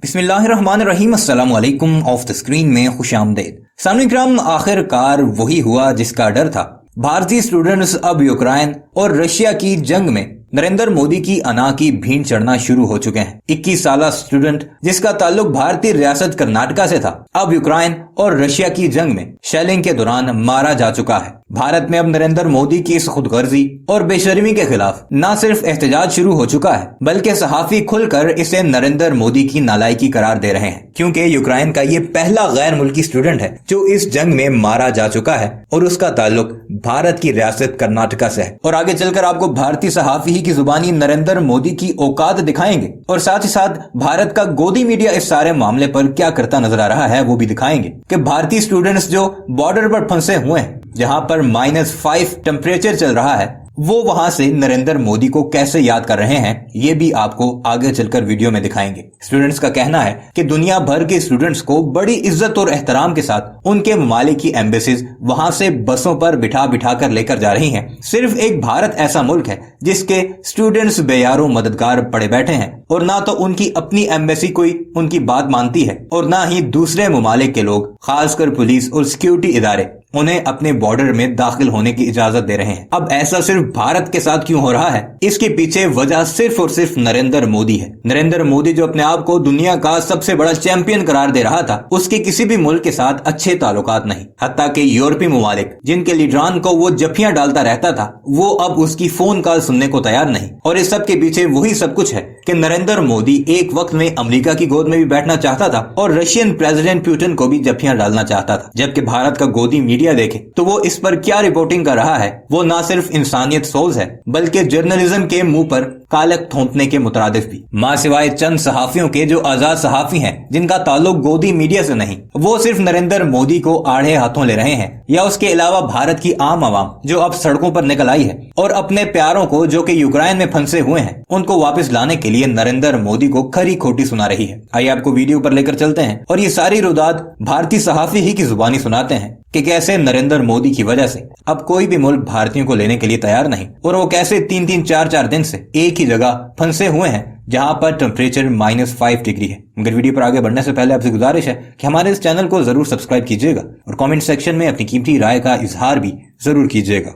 बिस्मिल्लाहिर्रहमानिर्रहीम। अस्सलाम वालेकुम। ऑफ द स्क्रीन में खुशामदीद। सामने इकराम, आखिरकार वही हुआ जिसका डर था। भारतीय स्टूडेंट्स अब यूक्रेन और रशिया की जंग में नरेंद्र मोदी की अना की भीड़ चढ़ना शुरू हो चुके हैं। 21 साल स्टूडेंट जिसका ताल्लुक भारतीय रियासत कर्नाटका से था, अब यूक्रेन और रशिया की जंग में शेलिंग के दौरान मारा जा चुका है। भारत में अब नरेंद्र मोदी की इस खुदगर्जी और बेशर्मी के खिलाफ न सिर्फ एहतजाज शुरू हो चुका है, बल्कि सहाफी खुलकर इसे नरेंद्र मोदी की नालायकी करार दे रहे हैं, क्योंकि यूक्रेन का ये पहला गैर मुल्की स्टूडेंट है जो इस जंग में मारा जा चुका है और उसका ताल्लुक भारत की रियासत कर्नाटका से है। और आगे चलकर आपको भारतीय सहाफी की जुबानी नरेंद्र मोदी की औकात दिखाएंगे और साथ ही साथ भारत का गोदी मीडिया इस सारे मामले पर क्या करता नजर आ रहा है वो भी दिखाएंगे कि भारतीय स्टूडेंट्स जो बॉर्डर पर फंसे हुए हैं, जहां पर -5 टेम्परेचर चल रहा है, वो वहां से नरेंद्र मोदी को कैसे याद कर रहे हैं, ये भी आपको आगे चलकर वीडियो में दिखाएंगे। स्टूडेंट्स का कहना है कि दुनिया भर के स्टूडेंट्स को बड़ी इज्जत और एहतराम के साथ उनके ममालिक की एम्बेसीज वहां से बसों पर बिठा बिठा कर लेकर जा रही हैं। सिर्फ एक भारत ऐसा मुल्क है जिसके स्टूडेंट्स बेयारों मददगार पड़े बैठे हैं और ना तो उनकी अपनी एम्बेसी कोई उनकी बात मानती है और ना ही दूसरे ममालिक के लोग, खासकर पुलिस और सिक्योरिटी इदारे, उन्हें अपने बॉर्डर में दाखिल होने की इजाजत दे रहे हैं। अब ऐसा सिर्फ भारत के साथ क्यों हो रहा है? इसके पीछे वजह सिर्फ और सिर्फ नरेंद्र मोदी है। नरेंद्र मोदी जो अपने आप को दुनिया का सबसे बड़ा चैंपियन करार दे रहा था, उसके किसी भी मुल्क के साथ अच्छे ताल्लुकात नहीं। हत्ता के यूरोपीय ममालिक जिनके लीडरान को वो जफियां डालता रहता था, वो अब उसकी फोन कॉल सुनने को तैयार नहीं। और इस सब के पीछे वही सब कुछ है कि नरेंद्र मोदी एक वक्त में अमेरिका की गोद में भी बैठना चाहता था और रशियन प्रेसिडेंट पुतिन को भी जफियां डालना चाहता था। जबकि भारत का गोदी मीडिया देखे तो वो इस पर क्या रिपोर्टिंग कर रहा है, वो ना सिर्फ इंसानियत सोज है बल्कि जर्नलिज्म के मुंह पर कालक थोपने के मुतरादिफ भी। मां सिवाय चंद सहाफियों के जो आजाद सहाफी हैं, जिनका ताल्लुक गोदी मीडिया से नहीं, वो सिर्फ नरेंद्र मोदी को आड़े हाथों ले रहे हैं, या उसके अलावा भारत की आम आवाम जो अब सड़कों पर निकल आई है और अपने प्यारों को जो कि यूक्रेन में फंसे हुए हैं उनको वापस लाने के लिए नरेंद्र मोदी को खरी खोटी सुना रही है। आइए आपको वीडियो पर लेकर चलते हैं और ये सारी रुदाद भारतीय सहाफी ही की जुबानी सुनाते हैं कि कैसे नरेंद्र मोदी की वजह से अब कोई भी मुल्क भारतीयों को लेने के लिए तैयार नहीं और वो कैसे 3-3, 4-4 दिन से एक ही जगह फंसे हुए हैं जहां पर टेम्परेचर -5 डिग्री है। मगर वीडियो पर आगे बढ़ने से पहले आपसे गुजारिश है कि हमारे इस चैनल को जरूर सब्सक्राइब कीजिएगा और कमेंट सेक्शन में अपनी कीमती राय का इजहार भी जरूर कीजिएगा।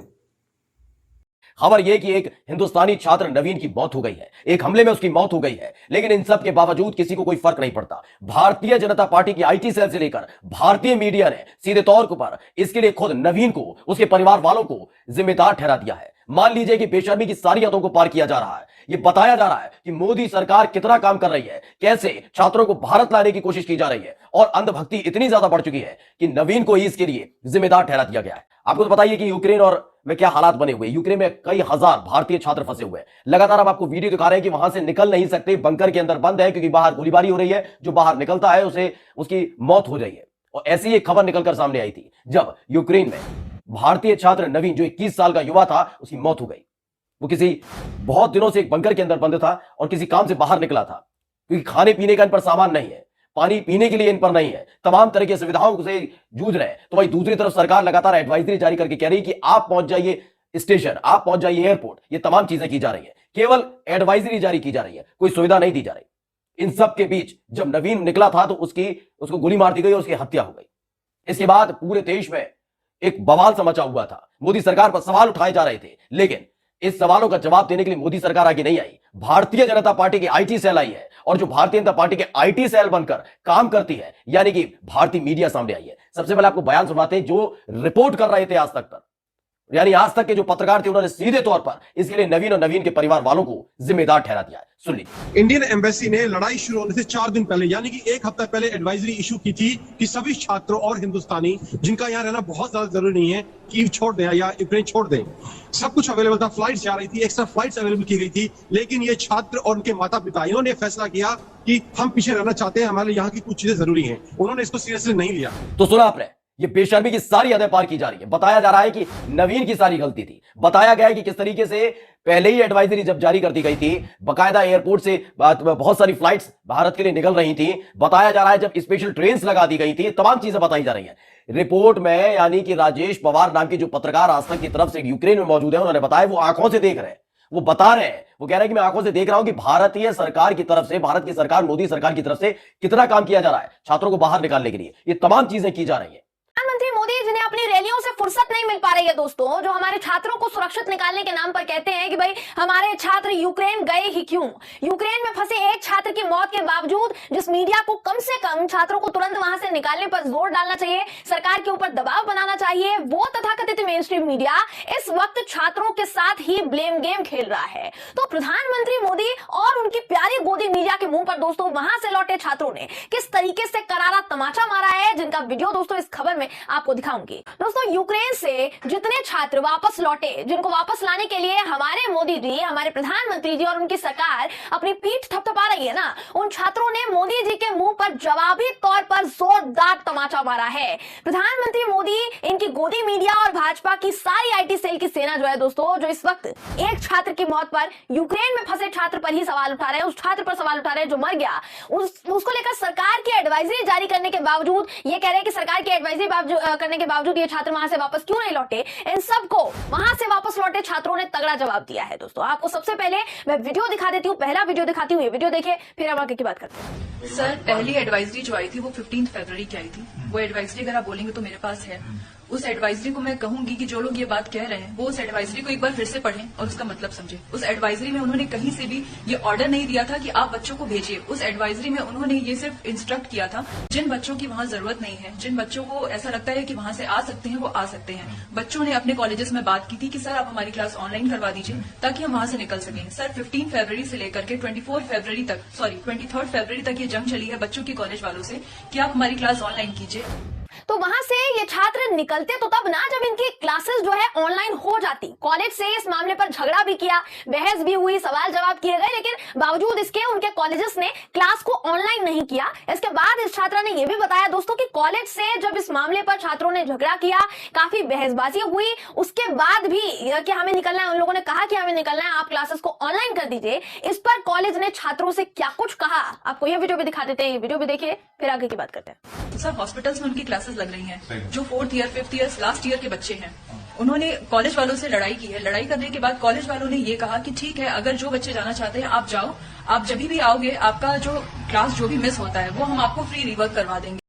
खबर यह कि एक हिंदुस्तानी छात्र नवीन की मौत हो गई है, एक हमले में उसकी मौत हो गई है, लेकिन इन सब के बावजूद किसी को कोई फर्क नहीं पड़ता। भारतीय जनता पार्टी की आईटी सेल से लेकर भारतीय मीडिया ने सीधे तौर पर इसके लिए खुद नवीन को, उसके परिवार वालों को जिम्मेदार ठहरा दिया है। मान लीजिए कि बेशर्मी की सारी हदों को पार किया जा रहा है। यह बताया जा रहा है कि मोदी सरकार कितना काम कर रही है, कैसे छात्रों को भारत लाने की कोशिश की जा रही है और अंधभक्ति इतनी ज्यादा बढ़ चुकी है कि नवीन को ही इसके लिए जिम्मेदार ठहरा दिया गया है। आपको तो बताइए कि यूक्रेन और में क्या हालात बने हुए। यूक्रेन में कई हजार भारतीय छात्र फंसे हुए हैं। लगातार हम आपको वीडियो दिखा रहे हैं कि वहां से निकल नहीं सकते, बंकर के अंदर बंद है क्योंकि बाहर गोलीबारी हो रही है। जो बाहर निकलता है उसे उसकी मौत हो रही है। और ऐसी एक खबर निकलकर सामने आई थी जब यूक्रेन में भारतीय छात्र नवीन, जो 21 साल का युवा था, उसकी मौत हो गई। वो किसी बहुत दिनों से एक बंकर के अंदर बंद था और किसी काम से बाहर निकला था, क्योंकि खाने पीने का इन पर सामान नहीं है, पानी पीने के लिए इन पर नहीं है, तमाम तरह की सुविधाओं से जूझ रहे हैं। तो भाई दूसरी तरफ सरकार लगातार एडवाइजरी जारी करके कह रही है कि आप पहुंच जाइए स्टेशन, आप पहुंच जाइए एयरपोर्ट। ये तमाम चीजें की जा रही है, केवल एडवाइजरी जारी की जा रही है, कोई सुविधा नहीं दी जा रही। इन सब के बीच जब नवीन निकला था तो उसको गोली मार दी गई और उसकी हत्या हो गई। इसके बाद पूरे देश में एक बवाल सा मचा हुआ था। मोदी सरकार पर सवाल उठाए जा रहे थे, लेकिन इस सवालों का जवाब देने के लिए मोदी सरकार आगे नहीं आई। भारतीय जनता पार्टी की आईटी सेल आई है और जो भारतीय जनता पार्टी के आईटी सेल बनकर काम करती है, यानी कि भारतीय मीडिया सामने आई है। सबसे पहले आपको बयान सुनाते हैं जो रिपोर्ट कर रहे थे आज तक पर, यानी आज तक के जो पत्रकार थे, उन्होंने सीधे तौर पर इसके लिए नवीन और नवीन के परिवार वालों को जिम्मेदार ठहरा दिया है। सुन लीजिए। इंडियन एम्बेसी ने लड़ाई शुरू होने से 4 दिन पहले, यानी कि एक हफ्ता पहले एडवाइजरी इशू की थी कि सभी छात्रों और हिंदुस्तानी जिनका यहाँ रहना बहुत ज्यादा जरूरी नहीं है, कीव छोड़ दें या यूक्रेन छोड़ दें। सब कुछ अवेलेबल था, फ्लाइट्स जा रही थी, एक्स्ट्रा फ्लाइट्स अवेलेबल की गई थी, लेकिन ये छात्र और उनके माता पिता, इन्होंने फैसला किया कि हम पीछे रहना चाहते हैं, हमारे यहाँ की कुछ चीजें जरूरी हैं। उन्होंने इसको सीरियसली नहीं लिया। तो सुना आपने, ये बेशर्मी की सारी हदें पार की जा रही है। बताया जा रहा है कि नवीन की सारी गलती थी। बताया गया है कि किस तरीके से पहले ही एडवाइजरी जब जारी कर दी गई थी, बकायदा एयरपोर्ट से बहुत सारी फ्लाइट्स भारत के लिए निकल रही थी। बताया जा रहा है जब स्पेशल ट्रेन्स लगा दी गई थी, तमाम चीजें बताई जा रही है रिपोर्ट में। यानी कि राजेश पवार नाम के जो पत्रकार आज तक की तरफ से यूक्रेन में मौजूद है, उन्होंने बताया वो आंखों से देख रहे हैं, वो बता रहे हैं, वो कह रहे हैं कि मैं आंखों से देख रहा हूं कि भारतीय सरकार की तरफ से, भारत की सरकार, मोदी सरकार की तरफ से कितना काम किया जा रहा है छात्रों को बाहर निकालने के लिए। ये तमाम चीजें की जा रही है। प्रधानमंत्री मोदी जिन्हें अपनी रैलियों से फुर्सत नहीं मिल पा रही है दोस्तों, जो हमारे छात्रों को सुरक्षित निकालने के नाम पर कहते हैं कि भाई हमारे छात्र यूक्रेन गए ही क्यों। यूक्रेन में फंसे एक छात्र की मौत के बावजूद जिस मीडिया को कम से कम छात्रों को तुरंत वहां से निकालने पर जोर डालना चाहिए, सरकार के ऊपर दबाव बनाना चाहिए, वो तथाकथित मेन स्ट्रीम मीडिया इस वक्त छात्रों के साथ ही ब्लेम गेम खेल रहा है। तो प्रधानमंत्री मोदी और उनकी प्यारी गोदी मीडिया के मुंह पर दोस्तों वहां से लौटे छात्रों ने किस तरीके से करारा तमाचा मारा है, जिनका वीडियो दोस्तों इस खबर में आपको दिखाऊंगी। दोस्तों यूक्रेन से जितने छात्र वापस लौटे, जिनको वापस लाने के लिए हमारे मोदी जी, हमारे प्रधानमंत्री जी और उनकी सरकार अपनी पीठ थपथपा रही है ना, उन छात्रों ने मोदी जी के मुंह पर जवाबी तौर पर जोरदार तमाचा मारा है। प्रधानमंत्री मोदी, इनकी गोदी मीडिया और भाजपा की सारी आईटी सेल की सेना जो है दोस्तों, जो इस वक्त एक छात्र की मौत पर, यूक्रेन में फंसे छात्र पर ही सवाल उठा रहे हैं, उस छात्र पर सवाल उठा रहे हैं जो मर गया, उसको लेकर सरकार की एडवाइजरी जारी करने के बावजूद ये कह रहे हैं कि सरकार की एडवाइजरी करने के बावजूद ये छात्र वहां से वापस क्यों नहीं लौटे। इन सबको वहां से वापस लौटे छात्रों ने तगड़ा जवाब दिया है दोस्तों। आपको सबसे पहले मैं वीडियो दिखा देती हूँ, पहला वीडियो दिखाती हूँ, ये वीडियो देखिए, फिर हम आगे की बात करते हैं। सर, पहली एडवाइजरी जो आई थी वो 15 फरवरी की आई थी। वो एडवाइजरी अगर आप बोलेंगे तो मेरे पास है। उस एडवाइजरी को मैं कहूंगी कि जो लोग ये बात कह रहे हैं वो उस एडवाइजरी को एक बार फिर से पढ़ें और उसका मतलब समझें। उस एडवाइजरी में उन्होंने कहीं से भी ये ऑर्डर नहीं दिया था कि आप बच्चों को भेजिए। उस एडवाइजरी में उन्होंने ये सिर्फ इंस्ट्रक्ट किया था, जिन बच्चों की वहां जरूरत नहीं है, जिन बच्चों को ऐसा लगता है कि वहां से आ सकते हैं, वो आ सकते हैं। बच्चों ने अपने कॉलेजेस में बात की थी कि सर आप हमारी क्लास ऑनलाइन करवा दीजिए ताकि हम वहां से निकल सकें। सर 15 फरवरी से लेकर के 23 फरवरी तक ये जंग चली है बच्चों की कॉलेज वालों से कि आप हमारी क्लास ऑनलाइन कीजिए। तो वहां से ये छात्र निकलते तो तब ना जब इनकी क्लासेस जो है ऑनलाइन हो जाती। कॉलेज से इस मामले पर झगड़ा भी किया, बहस भी हुई, सवाल जवाब किए गए, लेकिन बावजूद इसके उनके कॉलेजेस ने क्लास को ऑनलाइन नहीं किया। इसके बाद इस छात्रा ने यह भी बताया दोस्तों कि कॉलेज से जब इस मामले पर छात्रों ने झगड़ा किया, काफी बहसबाजी हुई, उसके बाद भी कि हमें निकलना है, उन लोगों ने कहा कि हमें निकलना है, आप क्लासेस को ऑनलाइन कर दीजिए। इस पर कॉलेज ने छात्रों से क्या कुछ कहा, आपको ये वीडियो भी दिखा देते हैं, ये वीडियो भी देखिए, फिर आगे की बात करते हैं। तो सर हॉस्पिटल्स में उनकी क्लासेस लग रही हैं। जो 4th year 5th year last year के बच्चे हैं, उन्होंने कॉलेज वालों से लड़ाई की है। लड़ाई करने के बाद कॉलेज वालों ने ये कहा कि ठीक है, अगर जो बच्चे जाना चाहते हैं आप जाओ, आप जब भी आओगे आपका जो क्लास जो भी मिस होता है वो हम आपको फ्री रिवर्क करवा देंगे।